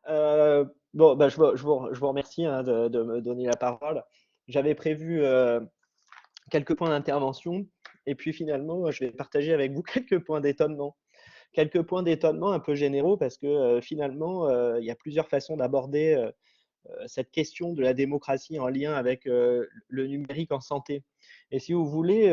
Bon, bah, je vous remercie hein, de me donner la parole. J'avais prévu quelques points d'intervention et puis finalement, je vais partager avec vous quelques points d'étonnement. Quelques points d'étonnement un peu généraux parce que finalement, il y a plusieurs façons d'aborder cette question de la démocratie en lien avec le numérique en santé. Et si vous voulez,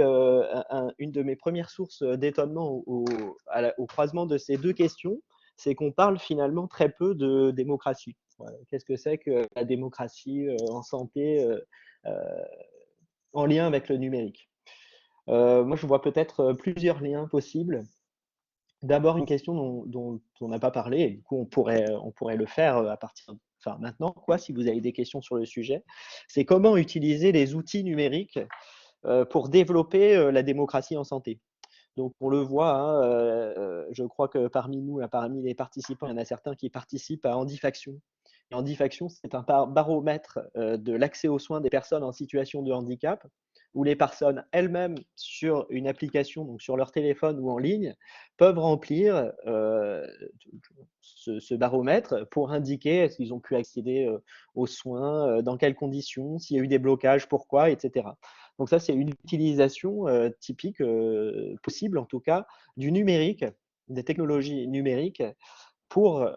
une de mes premières sources d'étonnement au croisement de ces deux questions, c'est qu'on parle finalement très peu de démocratie. Voilà. Qu'est-ce que c'est que la démocratie en santé en lien avec le numérique? Moi, je vois peut-être plusieurs liens possibles. D'abord, une question dont on n'a pas parlé, et du coup, on pourrait le faire à partir, enfin maintenant, quoi, si vous avez des questions sur le sujet, c'est comment utiliser les outils numériques pour développer la démocratie en santé. Donc, on le voit, hein, je crois que parmi nous, là, parmi les participants, il y en a certains qui participent à Handifaction. Et Handifaction, c'est un baromètre de l'accès aux soins des personnes en situation de handicap, où les personnes elles-mêmes, sur une application, donc sur leur téléphone ou en ligne, peuvent remplir ce baromètre pour indiquer est-ce qu'ils ont pu accéder aux soins, dans quelles conditions, s'il y a eu des blocages, pourquoi, etc. Donc ça, c'est une utilisation typique, possible en tout cas, du numérique, des technologies numériques pour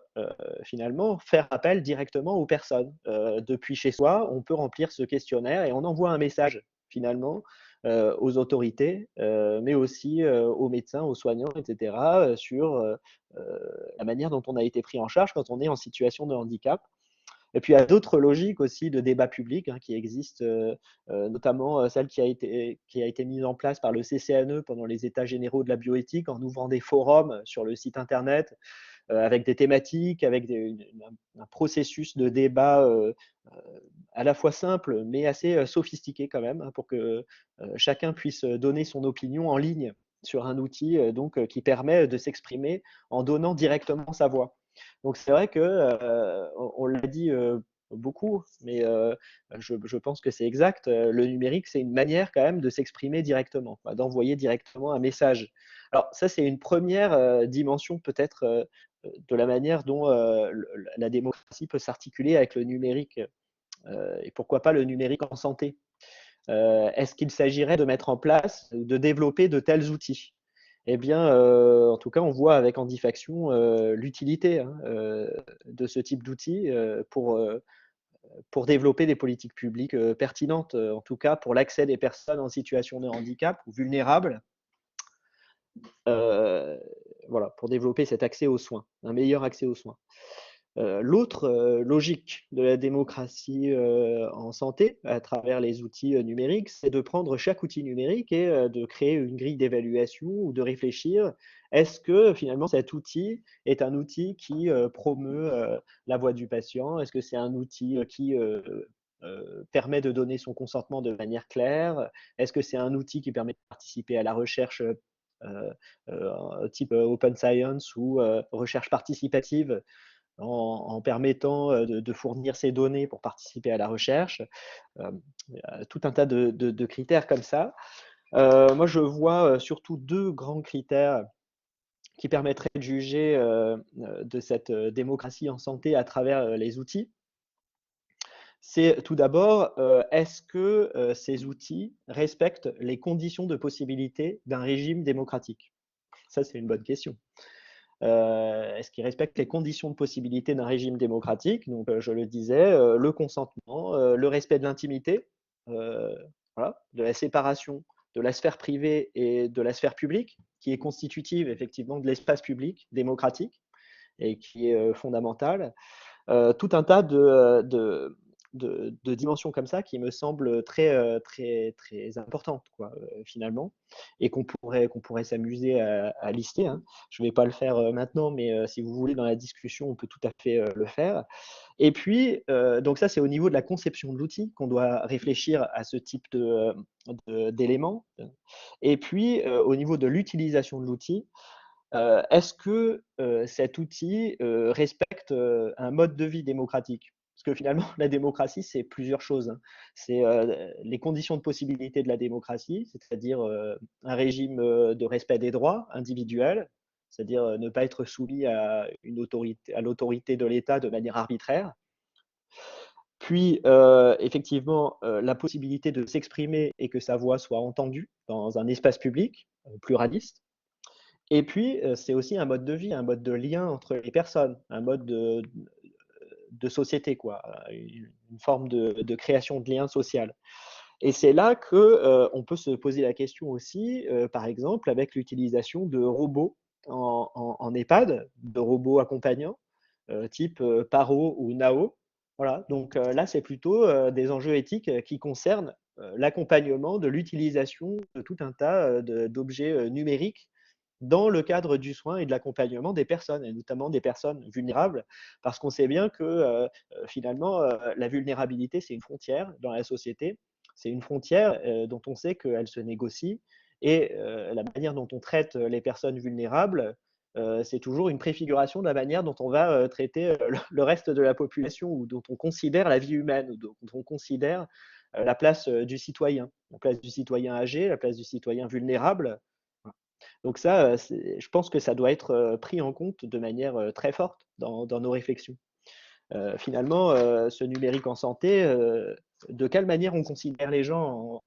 finalement faire appel directement aux personnes. Depuis chez soi, on peut remplir ce questionnaire et on envoie un message finalement aux autorités, mais aussi aux médecins, aux soignants, etc., sur la manière dont on a été pris en charge quand on est en situation de handicap. Et puis il y a d'autres logiques aussi de débat public hein, qui existent, notamment celle qui a été mise en place par le CCNE pendant les États généraux de la bioéthique en ouvrant des forums sur le site internet avec des thématiques, avec un processus de débat à la fois simple mais assez sophistiqué quand même hein, pour que chacun puisse donner son opinion en ligne sur un outil qui permet de s'exprimer en donnant directement sa voix. Donc c'est vrai que on l'a dit beaucoup, mais je pense que c'est exact. Le numérique, c'est une manière quand même de s'exprimer directement, d'envoyer directement un message. Alors ça, c'est une première dimension peut-être de la manière dont la démocratie peut s'articuler avec le numérique. Et pourquoi pas le numérique en santé? Est-ce qu'il s'agirait de mettre en place, de développer de tels outils? Eh bien, en tout cas, on voit avec Handifaction l'utilité hein, de ce type d'outils pour développer des politiques publiques pertinentes, en tout cas pour l'accès des personnes en situation de handicap ou vulnérables, euh, voilà, pour développer cet accès aux soins, un meilleur accès aux soins. L'autre logique de la démocratie en santé, à travers les outils numériques, c'est de prendre chaque outil numérique et de créer une grille d'évaluation ou de réfléchir, est-ce que finalement cet outil est un outil qui promeut la voix du patient? Est-ce que c'est un outil qui permet de donner son consentement de manière claire? Est-ce que c'est un outil qui permet de participer à la recherche type open science ou recherche participative en permettant de fournir ces données pour participer à la recherche, tout un tas de critères comme ça. Moi, je vois surtout deux grands critères qui permettraient de juger de cette démocratie en santé à travers les outils. C'est tout d'abord, est-ce que ces outils respectent les conditions de possibilité d'un régime démocratique? Ça, c'est une bonne question. Est-ce qu'ils respectent les conditions de possibilité d'un régime démocratique? Donc, je le disais, le consentement, le respect de l'intimité, heu, voilà, de la séparation de la sphère privée et de la sphère publique, qui est constitutive effectivement de l'espace public démocratique et qui est fondamentale. Tout un tas de dimensions comme ça qui me semblent très importantes, quoi, finalement, et qu'on pourrait s'amuser à lister, hein. Je ne vais pas le faire maintenant, mais si vous voulez, dans la discussion, on peut tout à fait le faire. Et puis, donc ça, c'est au niveau de la conception de l'outil qu'on doit réfléchir à ce type d'éléments. Et puis, au niveau de l'utilisation de l'outil, est-ce que cet outil respecte un mode de vie démocratique? Parce que finalement, la démocratie, c'est plusieurs choses, hein. C'est les conditions de possibilité de la démocratie, c'est-à-dire un régime de respect des droits individuels, c'est-à-dire ne pas être soumis à l'autorité de l'État de manière arbitraire. Puis, effectivement, la possibilité de s'exprimer et que sa voix soit entendue dans un espace public, pluraliste. Et puis, c'est aussi un mode de vie, un mode de lien entre les personnes, un mode de société, quoi, une forme de création de lien social. Et c'est là que, on peut se poser la question aussi, par exemple, avec l'utilisation de robots en EHPAD, de robots accompagnants, type, Paro ou Nao. Voilà, donc là, c'est plutôt, des enjeux éthiques, qui concernent, l'accompagnement de l'utilisation de tout un tas, d'objets, numériques dans le cadre du soin et de l'accompagnement des personnes et notamment des personnes vulnérables. Parce qu'on sait bien que, finalement, la vulnérabilité, c'est une frontière dans la société. C'est une frontière, dont on sait qu'elle se négocie et la manière dont on traite, les personnes vulnérables, c'est toujours une préfiguration de la manière dont on va, traiter, le reste de la population ou dont on considère la vie humaine ou dont on considère, la place, du citoyen. La place du citoyen âgé, la place du citoyen vulnérable. Voilà. Donc ça, je pense que ça doit être, pris en compte de manière, très forte dans nos réflexions. Finalement, ce numérique en santé, de quelle manière on considère les gens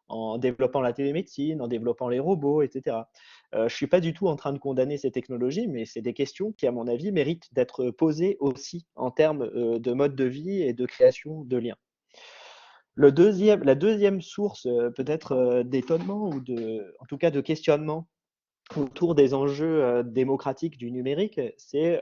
en développant la télémédecine, en développant les robots, et cetera. Je ne suis pas du tout en train de condamner ces technologies, mais c'est des questions qui, à mon avis, méritent d'être posées aussi en termes, de mode de vie et de création de liens. La deuxième source, peut-être, d'étonnement ou en tout cas de questionnement autour des enjeux, démocratiques du numérique, c'est,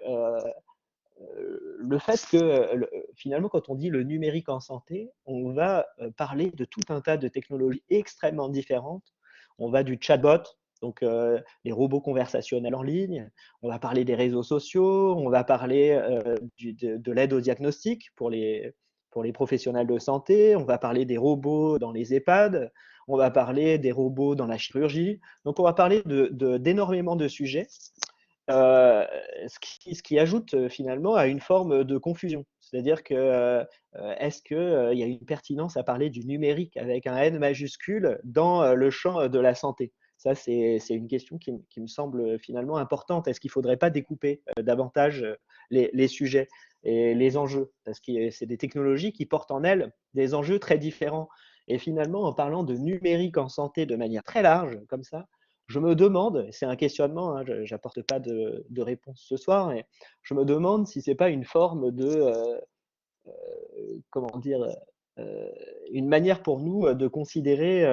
le fait que, finalement, quand on dit le numérique en santé, on va, parler de tout un tas de technologies extrêmement différentes. On va du chatbot, donc les robots conversationnels en ligne, on va parler des réseaux sociaux, on va parler, de l'aide au diagnostic pour les professionnels de santé, on va parler des robots dans les EHPAD, on va parler des robots dans la chirurgie. Donc on va parler d'énormément de sujets. Heu, ce qui ajoute, finalement à une forme de confusion. C'est-à-dire que, est-ce que, il y a une pertinence à parler du numérique avec un N majuscule dans, le champ, de la santé? Ça, c'est une question qui me semble, finalement importante. Est-ce qu'il ne faudrait pas découper, davantage, les sujets et les enjeux? Parce que c'est des technologies qui portent en elles des enjeux très différents et finalement, en parlant de numérique en santé de manière très large, comme ça, je me demande, c'est un questionnement, hein, je n'apporte pas de réponse ce soir, mais je me demande si c'est pas une forme de, comment dire, heu, une manière pour nous, de considérer,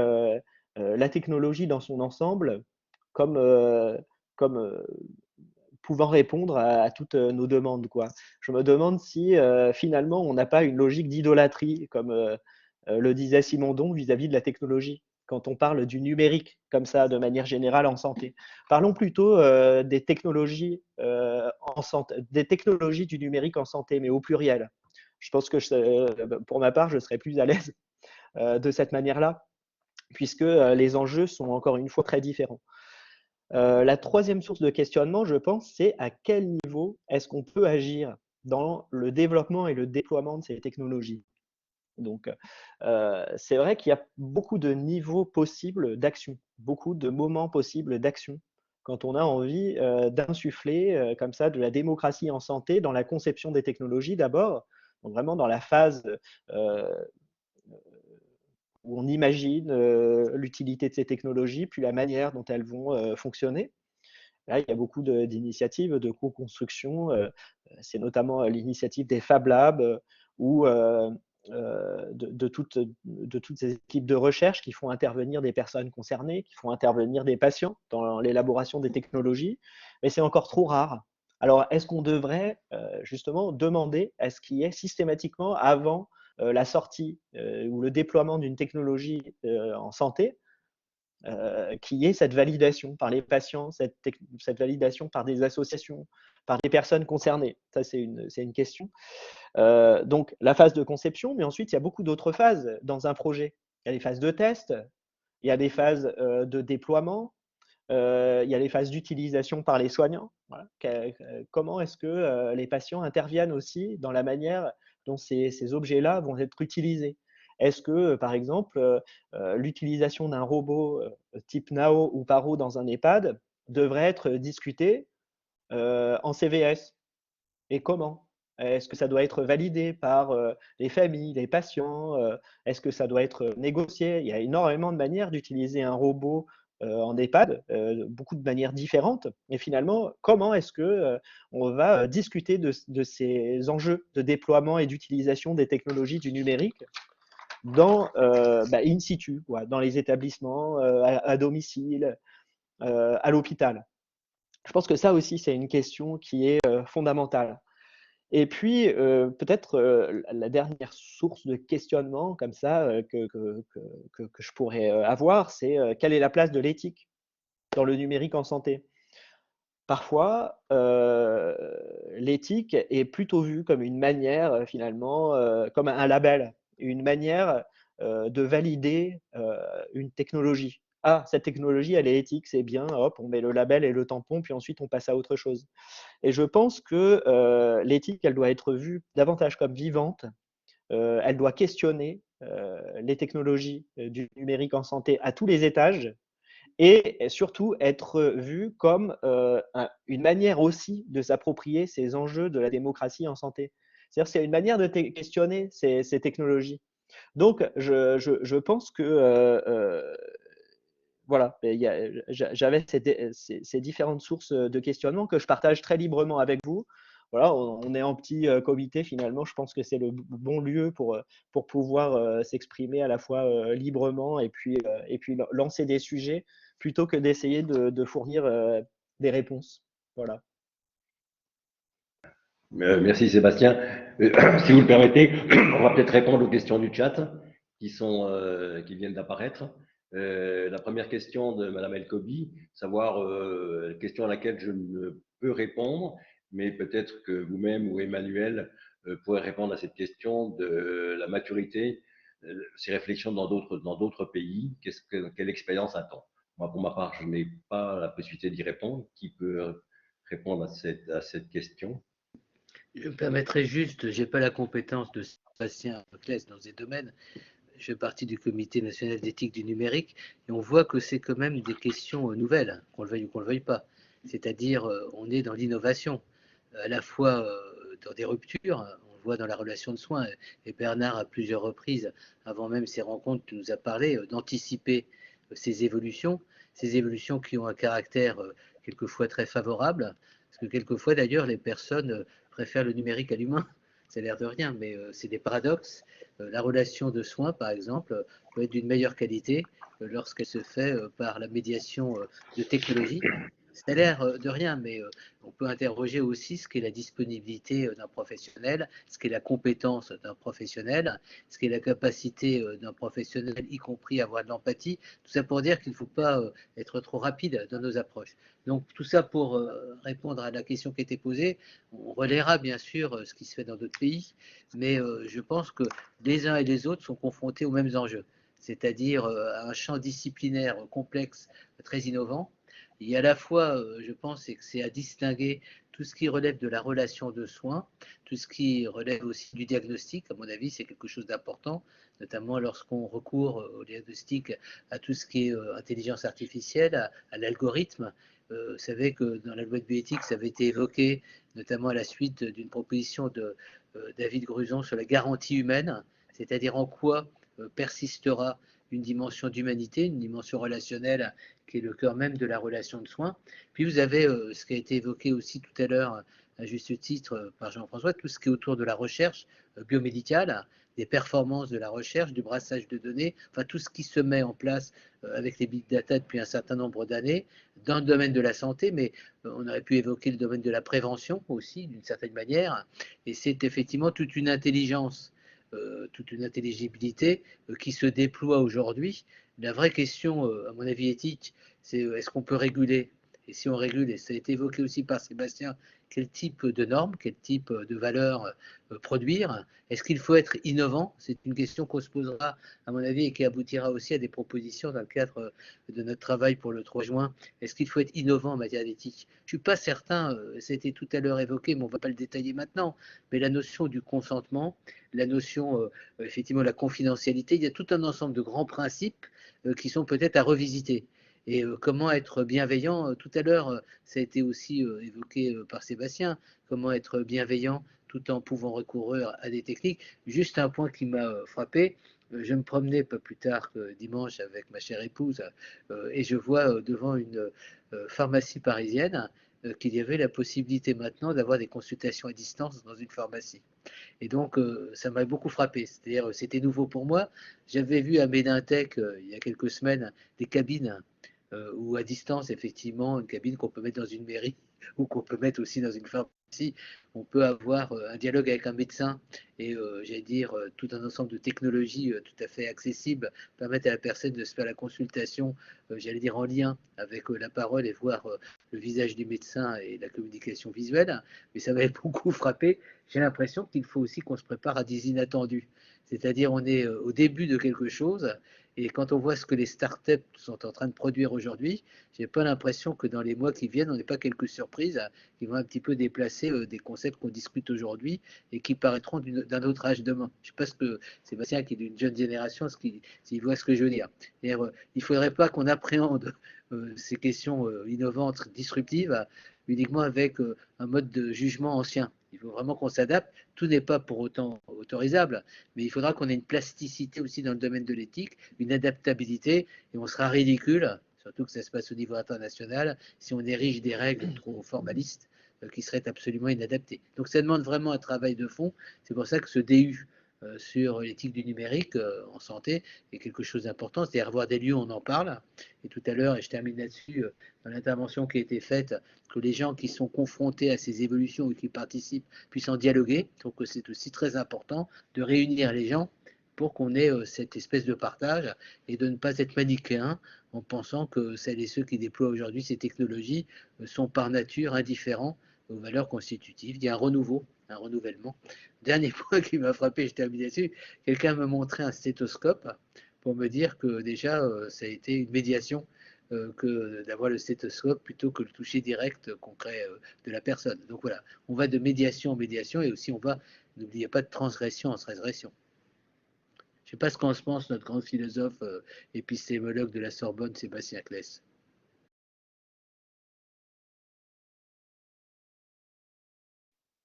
la technologie dans son ensemble comme, comme, pouvant répondre à toutes, nos demandes, quoi. Je me demande si, finalement, on n'a pas une logique d'idolâtrie comme, le disait Simondon vis-à-vis de la technologie, quand on parle du numérique comme ça, de manière générale en santé. Parlons plutôt, des technologies du numérique en santé, mais au pluriel. Je pense que pour ma part, je serais plus à l'aise, de cette manière-là, puisque, les enjeux sont encore une fois très différents. La troisième source de questionnement, je pense, c'est à quel niveau est-ce qu'on peut agir dans le développement et le déploiement de ces technologies? Donc, c'est vrai qu'il y a beaucoup de niveaux possibles d'action, beaucoup de moments possibles d'action quand on a envie, d'insuffler, comme ça de la démocratie en santé dans la conception des technologies d'abord, donc vraiment dans la phase, heu, où on imagine, l'utilité de ces technologies, puis la manière dont elles vont, fonctionner. Là, il y a beaucoup d'initiatives de co-construction, c'est notamment, l'initiative des Fab Labs, ou de toutes ces équipes de recherche qui font intervenir des personnes concernées, qui font intervenir des patients dans l'élaboration des technologies, mais c'est encore trop rare. Alors, est-ce qu'on devrait, justement demander à ce qu'il y ait systématiquement avant, la sortie, ou le déploiement d'une technologie, en santé, qu'il y ait cette validation par les patients, cette validation par des associations, par des personnes concernées. Ça, c'est une question. Donc la phase de conception, mais ensuite il y a beaucoup d'autres phases dans un projet. Il y a les phases de test, il y a des phases, de déploiement, il y a les phases d'utilisation par les soignants. Voilà. Comment est-ce que, les patients interviennent aussi dans la manière dont ces objets-là vont être utilisés? Est-ce que, par exemple, l'utilisation d'un robot, type Nao ou Paro dans un EHPAD devrait être discuté en CVS. Et comment? Est-ce que ça doit être validé par les familles, les patients? Est-ce que ça doit être négocié? Il y a énormément de manières d'utiliser un robot en EHPAD, beaucoup de manières différentes. Et finalement, comment est-ce que on va discuter de ces enjeux de déploiement et d'utilisation des technologies du numérique dans in situ, quoi, dans les établissements, à domicile, à l'hôpital? Je pense que ça aussi, c'est une question qui est fondamentale. Et puis, peut-être la dernière source de questionnement comme ça que je pourrais avoir, c'est quelle est la place de l'éthique dans le numérique en santé? Parfois, l'éthique est plutôt vue comme une manière finalement, comme un label, une manière de valider une technologie. Ah, cette technologie, elle est éthique, c'est bien, hop, on met le label et le tampon, puis ensuite on passe à autre chose. Et je pense que l'éthique, elle doit être vue davantage comme vivante. Elle doit questionner les technologies du numérique en santé à tous les étages et surtout être vue comme une manière aussi de s'approprier ces enjeux de la démocratie en santé. C'est-à-dire c'est une manière de questionner ces technologies. Donc, je pense que voilà, j'avais ces différentes sources de questionnement que je partage très librement avec vous. Voilà, on est en petit comité finalement. Je pense que c'est le bon lieu pour pouvoir s'exprimer à la fois librement et puis lancer des sujets plutôt que d'essayer de fournir des réponses. Voilà. Merci Sébastien. Si vous le permettez, on va peut-être répondre aux questions du chat qui viennent d'apparaître. La première question de Madame Elkobi, savoir question à laquelle je ne peux répondre, mais peut-être que vous-même ou Emmanuel pourrez répondre à cette question de la maturité, ces réflexions dans d'autres pays. Quelle expérience attend? Moi, pour ma part, je n'ai pas la possibilité d'y répondre. Qui peut répondre à cette question? Je me permettrai juste, je n'ai pas la compétence de Sébastien Claes dans ces domaines. Je fais partie du Comité national d'éthique du numérique et on voit que c'est quand même des questions nouvelles, qu'on le veuille ou qu'on ne le veuille pas. C'est-à-dire, on est dans l'innovation, à la fois dans des ruptures, on le voit dans la relation de soins, et Bernard, à plusieurs reprises, avant même ces rencontres, nous a parlé d'anticiper ces évolutions qui ont un caractère quelquefois très favorable, parce que quelquefois d'ailleurs les personnes préfèrent le numérique à l'humain. Ça a l'air de rien, mais c'est des paradoxes. La relation de soins, par exemple, peut être d'une meilleure qualité lorsqu'elle se fait par la médiation de technologies. Ça a l'air de rien, mais on peut interroger aussi ce qu'est la disponibilité d'un professionnel, ce qu'est la compétence d'un professionnel, ce qu'est la capacité d'un professionnel, y compris à avoir de l'empathie. Tout ça pour dire qu'il ne faut pas être trop rapide dans nos approches. Donc tout ça pour répondre à la question qui a été posée. On relaiera bien sûr ce qui se fait dans d'autres pays, mais je pense que les uns et les autres sont confrontés aux mêmes enjeux, c'est-à-dire à un champ disciplinaire complexe, très innovant. Il y a à la fois, je pense, que c'est à distinguer tout ce qui relève de la relation de soins, tout ce qui relève aussi du diagnostic. À mon avis, c'est quelque chose d'important, notamment lorsqu'on recourt au diagnostic, à tout ce qui est intelligence artificielle, à l'algorithme. Vous savez que dans la loi de bioéthique, ça avait été évoqué, notamment à la suite d'une proposition de David Gruson sur la garantie humaine, c'est-à-dire en quoi persistera une dimension d'humanité, une dimension relationnelle qui est le cœur même de la relation de soins. Puis vous avez ce qui a été évoqué aussi tout à l'heure, à juste titre, par Jean-François, tout ce qui est autour de la recherche biomédicale, des performances de la recherche, du brassage de données, enfin tout ce qui se met en place avec les big data depuis un certain nombre d'années dans le domaine de la santé, mais on aurait pu évoquer le domaine de la prévention aussi, d'une certaine manière, et c'est effectivement toute une intelligence, toute une intelligibilité qui se déploie aujourd'hui. La vraie question, à mon avis éthique, c'est est-ce qu'on peut réguler? Et si on régule, et ça a été évoqué aussi par Sébastien, quel type de normes, quel type de valeurs produire? Est-ce qu'il faut être innovant? C'est une question qu'on se posera, à mon avis, et qui aboutira aussi à des propositions dans le cadre de notre travail pour le 3 juin. Est-ce qu'il faut être innovant en matière d'éthique? Je ne suis pas certain, ça a été tout à l'heure évoqué, mais on ne va pas le détailler maintenant, mais la notion du consentement, la notion, effectivement, de la confidentialité, il y a tout un ensemble de grands principes qui sont peut-être à revisiter. Et comment être bienveillant, tout à l'heure, ça a été aussi évoqué par Sébastien, comment être bienveillant tout en pouvant recourir à des techniques. Juste un point qui m'a frappé, je me promenais pas plus tard que dimanche avec ma chère épouse et je vois devant une pharmacie parisienne qu'il y avait la possibilité maintenant d'avoir des consultations à distance dans une pharmacie. Et donc, ça m'a beaucoup frappé. C'est-à-dire, c'était nouveau pour moi. J'avais vu à Médintech, il y a quelques semaines, des cabines où à distance, effectivement, une cabine qu'on peut mettre dans une mairie ou qu'on peut mettre aussi dans une pharmacie, on peut avoir un dialogue avec un médecin et, j'allais dire, tout un ensemble de technologies tout à fait accessibles permettent à la personne de se faire la consultation, j'allais dire, en lien avec la parole et voir le visage du médecin et la communication visuelle. Mais ça m'avait beaucoup frappé. J'ai l'impression qu'il faut aussi qu'on se prépare à des inattendus. C'est-à-dire, on est au début de quelque chose et quand on voit ce que les startups sont en train de produire aujourd'hui, j'ai pas l'impression que dans les mois qui viennent, on n'ait pas quelques surprises qui vont un petit peu déplacer des concepts qu'on discute aujourd'hui et qui paraîtront d'un autre âge demain. Je sais pas ce que Sébastien, qui est d'une jeune génération, s'il voit ce que je veux dire. Il ne faudrait pas qu'on appréhende ces questions innovantes, disruptives, uniquement avec un mode de jugement ancien. Il faut vraiment qu'on s'adapte. Tout n'est pas pour autant autorisable, mais il faudra qu'on ait une plasticité aussi dans le domaine de l'éthique, une adaptabilité, et on sera ridicule, surtout que ça se passe au niveau international, si on érige des règles trop formalistes qui seraient absolument inadaptées. Donc ça demande vraiment un travail de fond. C'est pour ça que ce DU sur l'éthique du numérique en santé est quelque chose d'important, c'est-à-dire avoir des lieux où on en parle. Et tout à l'heure, et je termine là-dessus, dans l'intervention qui a été faite, que les gens qui sont confrontés à ces évolutions ou qui participent puissent en dialoguer. Je trouve que c'est aussi très important de réunir les gens pour qu'on ait cette espèce de partage et de ne pas être manichéen en pensant que celles et ceux qui déploient aujourd'hui ces technologies sont par nature indifférents aux valeurs constitutives. Il y a un renouvellement. Dernier point qui m'a frappé, je termine là-dessus, quelqu'un me montrait un stéthoscope pour me dire que déjà ça a été une médiation que d'avoir le stéthoscope plutôt que le toucher direct concret de la personne. Donc voilà, on va de médiation en médiation et aussi on va, n'oubliez pas, de transgression en transgression. Je ne sais pas ce qu'en pense notre grand philosophe épistémologue de la Sorbonne, Sébastien Claes.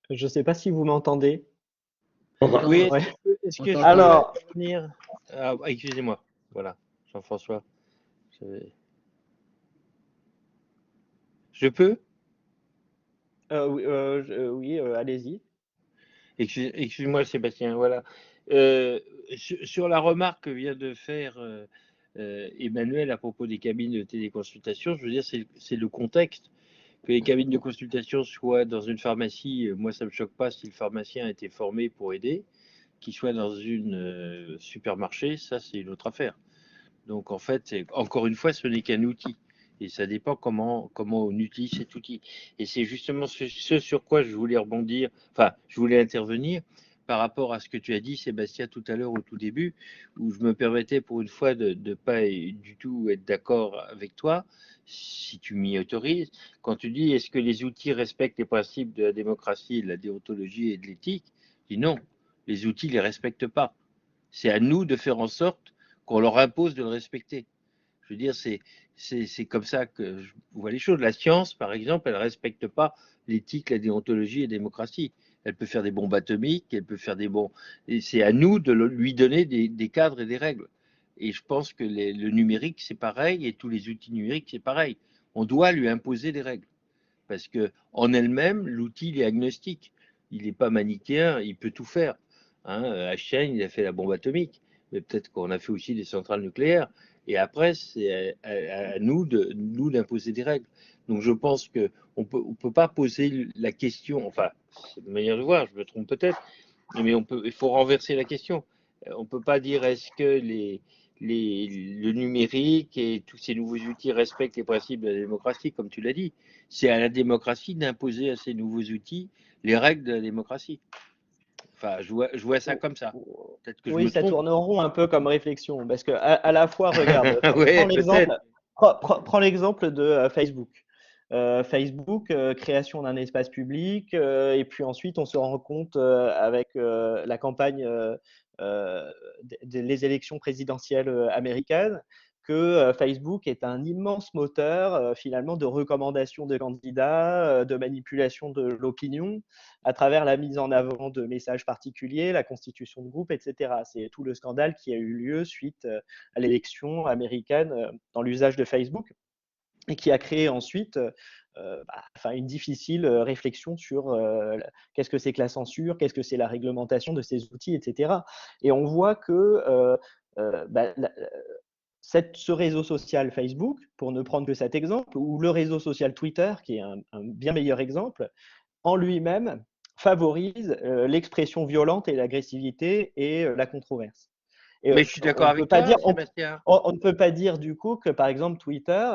Je ne sais pas si vous m'entendez. Oui, Ouais. est-ce que je peux Alors, venir excusez-moi, voilà, Jean-François. Je peux oui, allez-y. Excuse-moi, Sébastien, voilà. Sur la remarque que vient de faire Emmanuel à propos des cabines de téléconsultation, je veux dire, c'est le contexte. Que les cabines de consultation soient dans une pharmacie, moi, ça ne me choque pas si le pharmacien a été formé pour aider. Qu'il soit dans une supermarché, ça, c'est une autre affaire. Donc, en fait, encore une fois, ce n'est qu'un outil. Et ça dépend comment on utilise cet outil. Et c'est justement ce sur quoi je voulais rebondir, enfin, je voulais intervenir par rapport à ce que tu as dit, Sébastien, tout à l'heure au tout début, où je me permettais pour une fois de ne pas du tout être d'accord avec toi, si tu m'y autorises, quand tu dis est-ce que les outils respectent les principes de la démocratie, de la déontologie et de l'éthique, je dis non, les outils ne les respectent pas. C'est à nous de faire en sorte qu'on leur impose de le respecter. Je veux dire, c'est comme ça que je vois les choses. La science, par exemple, elle ne respecte pas l'éthique, la déontologie et la démocratie. Elle peut faire des bombes atomiques, elle peut faire des bombes. Et c'est à nous de lui donner des cadres et des règles. Et je pense que le numérique, c'est pareil, et tous les outils numériques, c'est pareil. On doit lui imposer des règles. Parce que en elle-même, l'outil il est agnostique. Il n'est pas manichéen, il peut tout faire. Hein, Einstein, il a fait la bombe atomique, mais peut-être qu'on a fait aussi des centrales nucléaires. Et après, c'est à nous d'imposer des règles. Donc je pense qu'on peut pas poser la question, enfin, c'est une manière de voir, je me trompe peut-être, mais il faut renverser la question. On ne peut pas dire est-ce que le numérique et tous ces nouveaux outils respectent les principes de la démocratie, comme tu l'as dit. C'est à la démocratie d'imposer à ces nouveaux outils les règles de la démocratie. Enfin, je vois ça comme ça. Peut-être que je Oui, me ça trompe. tourne en rond un peu comme réflexion, parce que à la fois, regarde, Oui, peut-être. prends l'exemple de Facebook. Facebook, création d'un espace public, et puis ensuite on se rend compte avec la campagne des élections présidentielles américaines que Facebook est un immense moteur finalement de recommandation de candidats, de manipulation de l'opinion à travers la mise en avant de messages particuliers, la constitution de groupes, etc. C'est tout le scandale qui a eu lieu suite à l'élection américaine dans l'usage de Facebook et qui a créé ensuite une difficile réflexion sur qu'est-ce que c'est que la censure, qu'est-ce que c'est la réglementation de ces outils, etc. Et on voit que ce réseau social Facebook, pour ne prendre que cet exemple, ou le réseau social Twitter, qui est un bien meilleur exemple, en lui-même favorise l'expression violente et l'agressivité et la controverse. Et Mais je suis d'accord avec toi, Sébastien. on ne peut pas dire du coup que, par exemple, Twitter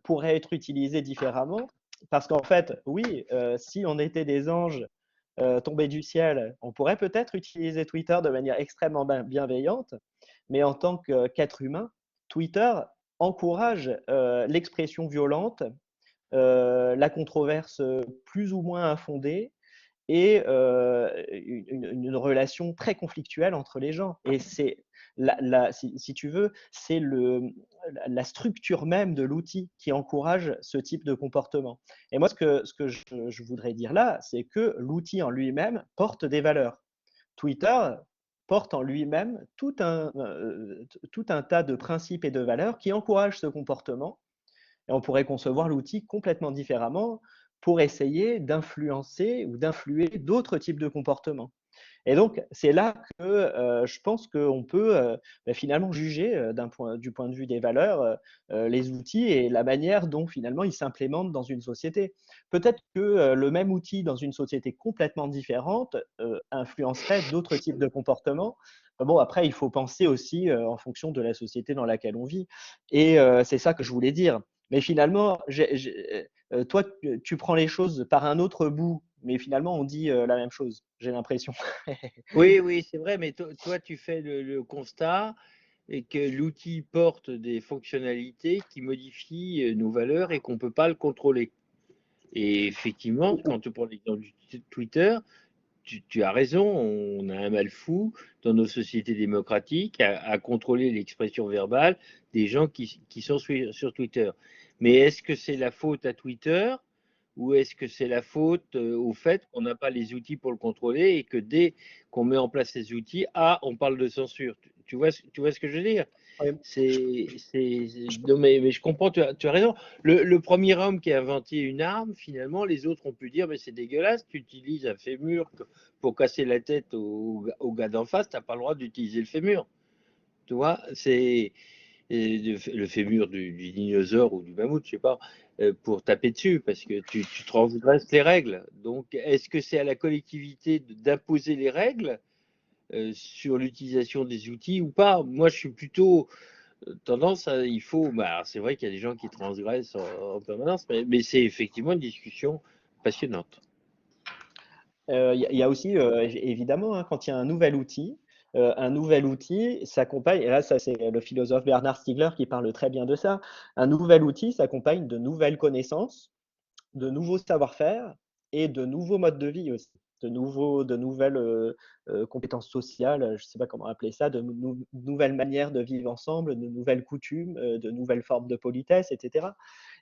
pourrait être utilisé différemment, parce qu'en fait, oui, si on était des anges tombés du ciel, on pourrait peut-être utiliser Twitter de manière extrêmement bienveillante, mais en tant qu'être humain, Twitter encourage l'expression violente, la controverse plus ou moins infondée et une relation très conflictuelle entre les gens. Et c'est, si tu veux, c'est la structure même de l'outil qui encourage ce type de comportement. Et moi, ce que je voudrais dire là, c'est que l'outil en lui-même porte des valeurs. Twitter porte en lui-même tout un tas de principes et de valeurs qui encouragent ce comportement. Et on pourrait concevoir l'outil complètement différemment pour essayer d'influencer ou d'influer d'autres types de comportements. Et donc, c'est là que je pense qu'on peut finalement juger du point de vue des valeurs les outils et la manière dont finalement ils s'implémentent dans une société. Peut-être que le même outil dans une société complètement différente influencerait d'autres types de comportements. Bon, après, il faut penser aussi en fonction de la société dans laquelle on vit. Et c'est ça que je voulais dire. Mais finalement, toi, tu prends les choses par un autre bout, mais finalement, on dit la même chose, j'ai l'impression. Oui, oui, c'est vrai, mais toi, tu fais le constat et que l'outil porte des fonctionnalités qui modifient nos valeurs et qu'on ne peut pas le contrôler. Et effectivement, quand tu prends l'exemple du Twitter, tu as raison, on a un mal fou dans nos sociétés démocratiques à contrôler l'expression verbale des gens qui sont sur Twitter. Mais est-ce que c'est la faute à Twitter ou est-ce que c'est la faute au fait qu'on n'a pas les outils pour le contrôler et que dès qu'on met en place ces outils, on parle de censure. Tu vois ce que je veux dire? Non, mais je comprends, tu as raison. Le premier homme qui a inventé une arme, finalement, les autres ont pu dire mais c'est dégueulasse, tu utilises un fémur pour casser la tête au gars d'en face, tu n'as pas le droit d'utiliser le fémur. Tu vois, c'est le fémur du dinosaure ou du mammouth, je sais pas, pour taper dessus, parce que tu transgresses les règles. Donc, est-ce que c'est à la collectivité d'imposer les règles sur l'utilisation des outils ou pas? Moi, je suis plutôt tendance à, il faut, c'est vrai qu'il y a des gens qui transgressent en permanence, mais c'est effectivement une discussion passionnante. Il y a aussi, évidemment, hein, quand il y a un nouvel outil s'accompagne, et là, ça c'est le philosophe Bernard Stiegler qui parle très bien de ça, un nouvel outil s'accompagne de nouvelles connaissances, de nouveaux savoir-faire et de nouveaux modes de vie aussi, de nouvelles compétences sociales, je ne sais pas comment appeler ça, de nouvelles manières de vivre ensemble, de nouvelles coutumes, de nouvelles formes de politesse, etc.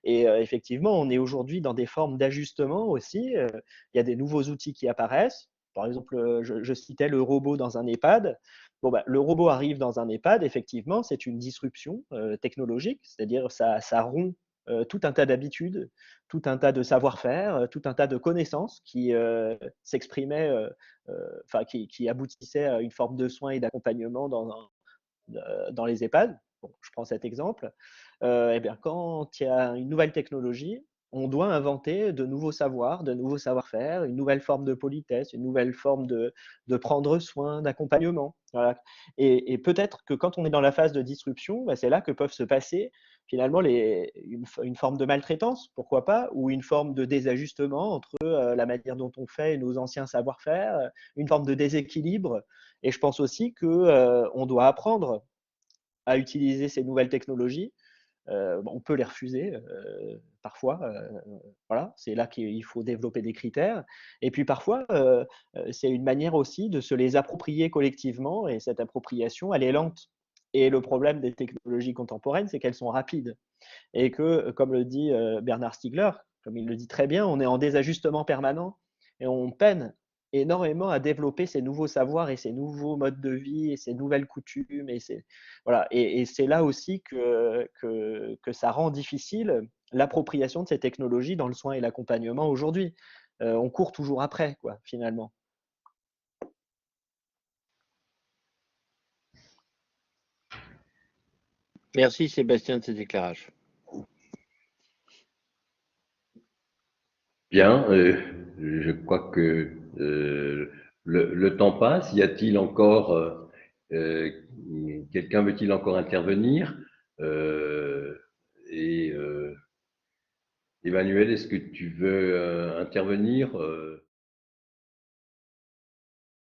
Et effectivement, on est aujourd'hui dans des formes d'ajustement aussi. Il y a des nouveaux outils qui apparaissent. Par exemple, je citais le robot dans un EHPAD. Bon, le robot arrive dans un EHPAD, effectivement, c'est une disruption technologique, c'est-à-dire ça rompt tout un tas d'habitudes, tout un tas de savoir-faire, tout un tas de connaissances qui s'exprimaient, qui aboutissaient à une forme de soins et d'accompagnement dans les EHPAD. Bon, je prends cet exemple. Eh bien, quand il y a une nouvelle technologie, on doit inventer de nouveaux savoirs, de nouveaux savoir-faire, une nouvelle forme de politesse, une nouvelle forme de prendre soin, d'accompagnement. Voilà. Et peut-être que quand on est dans la phase de disruption, c'est là que peuvent se passer finalement une forme de maltraitance, pourquoi pas, ou une forme de désajustement entre la manière dont on fait et nos anciens savoir-faire, une forme de déséquilibre. Et je pense aussi qu'on doit apprendre à utiliser ces nouvelles technologies. On peut les refuser parfois. Voilà, c'est là qu'il faut développer des critères. Et puis parfois, c'est une manière aussi de se les approprier collectivement. Et cette appropriation, elle est lente. Et le problème des technologies contemporaines, c'est qu'elles sont rapides. Et que, comme le dit Bernard Stiegler, comme il le dit très bien, on est en désajustement permanent et on peine énormément à développer ces nouveaux savoirs et ces nouveaux modes de vie et ces nouvelles coutumes. Voilà. Et c'est là aussi que ça rend difficile l'appropriation de ces technologies dans le soin et l'accompagnement aujourd'hui. On court toujours après, quoi, finalement. Merci Sébastien de cet éclairage. Bien, je crois que le temps passe. Y a-t-il encore quelqu'un veut-il encore intervenir? Et Emmanuel, est-ce que tu veux intervenir?